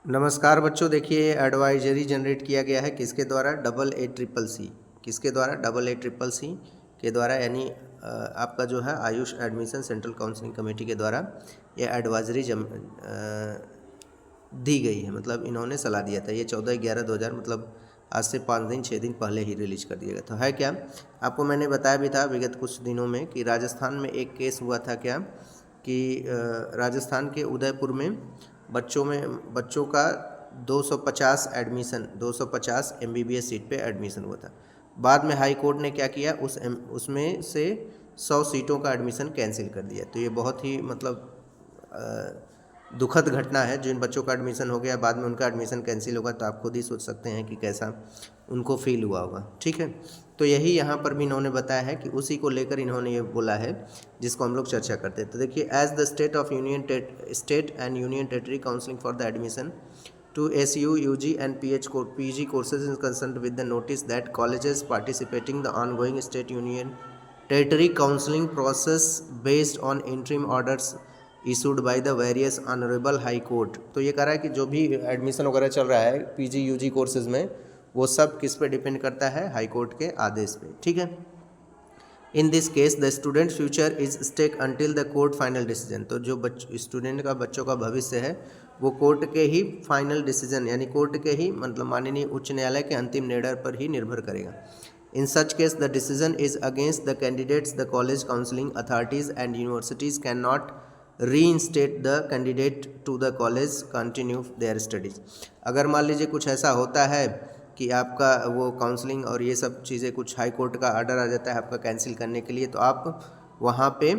नमस्कार बच्चों, देखिए एडवाइजरी जनरेट किया गया है किसके द्वारा? AACCC। किसके द्वारा? AACCC के द्वारा, यानी आपका जो है Ayush admission central counselling committee के द्वारा ये एडवाइजरी दी गई है। मतलब इन्होंने सलाह दिया था। ये 14/11/2000 मतलब आज से 6 दिन पहले ही रिलीज कर दिया गया था। है क्या? आपको मैंने बताया भी था विगत कुछ दिनों में कि राजस्थान में एक केस हुआ था क्या कि राजस्थान के उदयपुर में बच्चों का 250 एडमिशन 250 MBBS सीट पे एडमिशन हुआ था। बाद में हाई कोर्ट ने क्या किया, उसमें से 100 सीटों का एडमिशन कैंसिल कर दिया। तो ये बहुत ही मतलब दुखद घटना है। जिन बच्चों का एडमिशन हो गया बाद में उनका एडमिशन कैंसिल होगा, तो आप खुद ही सोच सकते हैं कि कैसा उनको फील हुआ होगा। ठीक है, तो यही यहाँ पर भी इन्होंने बताया है कि उसी को लेकर इन्होंने ये बोला है जिसको हम लोग चर्चा करते हैं। तो देखिए, as the state and union territory counselling for the admission to SU, UG and PG courses is concerned with the notice that colleges participating the ongoing state union territory counseling process based on interim orders issued by the various honorable high court। तो ये कह रहा है कि जो भी admission वगैरह चल रहा है PG UG कोर्सेज में, वो सब किस पे डिपेंड करता है? हाई कोर्ट के आदेश पे। ठीक है, in this case the student future is stake until the court final decision. तो जो स्टूडेंट का बच्चों का भविष्य है वो कोर्ट के ही फाइनल डिसीजन, यानी कोर्ट के ही मतलब माननीय उच्च न्यायालय के अंतिम निर्णय पर ही निर्भर करेगा। In such case the decision is against the candidates, the college counselling authorities and universities can not reinstate the candidate to the college continue their studies. अगर मान लीजिए कुछ ऐसा होता है कि आपका वो काउंसलिंग और ये सब चीज़ें, कुछ हाई कोर्ट का आर्डर आ जाता है आपका कैंसिल करने के लिए, तो आप वहाँ पे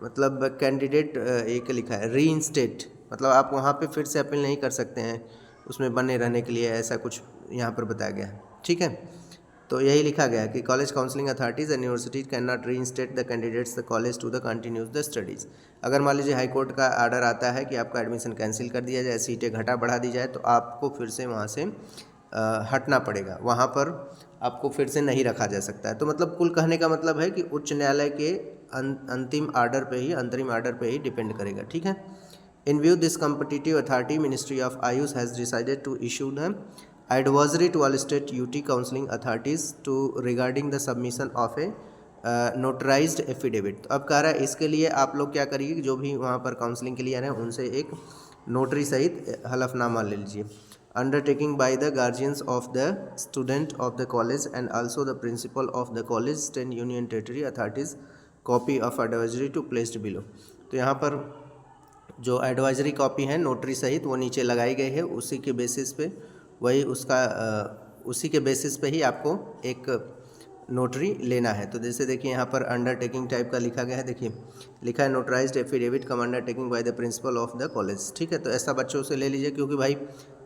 मतलब कैंडिडेट एक लिखा है रीइंस्टेट, मतलब आप वहाँ पे फिर से अपील नहीं कर सकते हैं उसमें बने रहने के लिए, ऐसा कुछ यहाँ पर बताया गया है। ठीक है, तो यही लिखा गया है कि college counselling authorities and universities can not reinstate the candidates the college to the continues the studies. अगर मान लीजिए हाई कोर्ट का आर्डर आता है कि आपका एडमिशन कैंसिल कर दिया जाए, सीटें घटा बढ़ा दी जाए, तो आपको फिर से वहाँ से हटना पड़ेगा, वहाँ पर आपको फिर से नहीं रखा जा सकता है। तो मतलब कुल कहने का मतलब है कि उच्च न्यायालय के अंतिम आर्डर पे ही, अंतरिम आर्डर पे ही डिपेंड करेगा। ठीक है, in view this competitive authority ministry of AYUSH has decided to issue the advisory to all state UT counseling authorities to regarding the submission of a notarized affidavit। तो अब कह रहा है इसके लिए आप लोग क्या करिए कि जो भी वहाँ पर काउंसलिंग के लिए आ रहे हैं उनसे एक नोटरी सहित हलफनामा ले लीजिए। Undertaking by the guardians of the student of the college and also the principal of the college state union territory authorities copy of advisory to placed below. तो यहाँ पर जो एडवाइजरी कॉपी है नोटरी सहित वो नीचे लगाई गई है, उसी के बेसिस पे उसी के बेसिस पे ही आपको एक नोटरी लेना है। तो जैसे देखिए यहाँ पर अंडरटेकिंग टाइप का लिखा गया है, देखिए लिखा है notarised affidavit come undertaking by the principal of the college. ठीक है, तो ऐसा बच्चों से ले लीजिए, क्योंकि भाई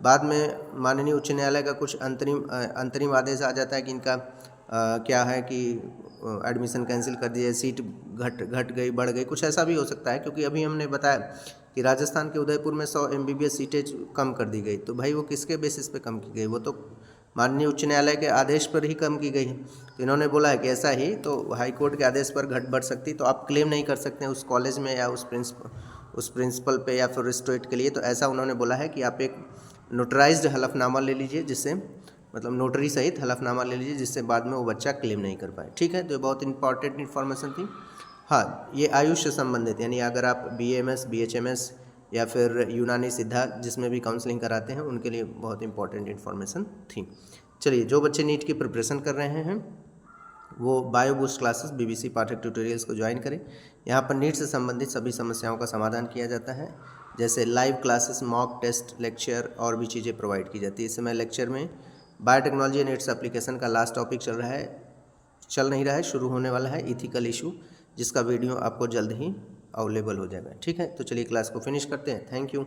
बाद में माननीय उच्च न्यायालय का कुछ अंतरिम आदेश आ जाता है कि इनका क्या है कि एडमिशन कैंसिल कर दिया, सीट घट गई, बढ़ गई, कुछ ऐसा भी हो सकता है। क्योंकि अभी हमने बताया कि राजस्थान के उदयपुर में 100 MBBS सीटें कम कर दी गई, तो भाई वो किसके बेसिस पे कम की गई? वो तो माननीय उच्च न्यायालय के आदेश पर ही कम की गई है। तो इन्होंने बोला है कि ऐसा ही तो हाई कोर्ट के आदेश पर घट बढ़ सकती, तो आप क्लेम नहीं कर सकते उस कॉलेज में या उस प्रिंसिपल पे या फिर स्टेट के लिए। तो ऐसा उन्होंने बोला है कि आप एक नोटराइज्ड हलफनामा ले लीजिए, जिससे मतलब नोटरी सहित हलफनामा ले लीजिए, जिससे बाद में वो बच्चा क्लेम नहीं कर पाए। ठीक है, तो बहुत इंपॉर्टेंट इन्फॉर्मेशन थी। हाँ, ये आयुष से संबंधित, यानी अगर आप BAMS BHMS या फिर यूनानी सिद्धा जिसमें भी काउंसलिंग कराते हैं उनके लिए बहुत इंपॉर्टेंट इन्फॉर्मेशन थी। चलिए, जो बच्चे नीट की प्रिपरेशन कर रहे हैं वो बायो बूस्ट क्लासेस BBC पाठक ट्यूटोरियल्स को ज्वाइन करें। यहाँ पर नीट से संबंधित सभी समस्याओं का समाधान किया जाता है, जैसे live classes, mock test, lecture और भी चीज़ें प्रोवाइड की जाती है। इस समय लेक्चर में बायोटेक्नोलॉजी एंड इट्स एप्लीकेशन का लास्ट टॉपिक चल नहीं रहा है, शुरू होने वाला है इथिकल इशू, जिसका वीडियो आपको जल्द ही अवेलेबल हो जाएगा। ठीक है, तो चलिए क्लास को फिनिश करते हैं। Thank you.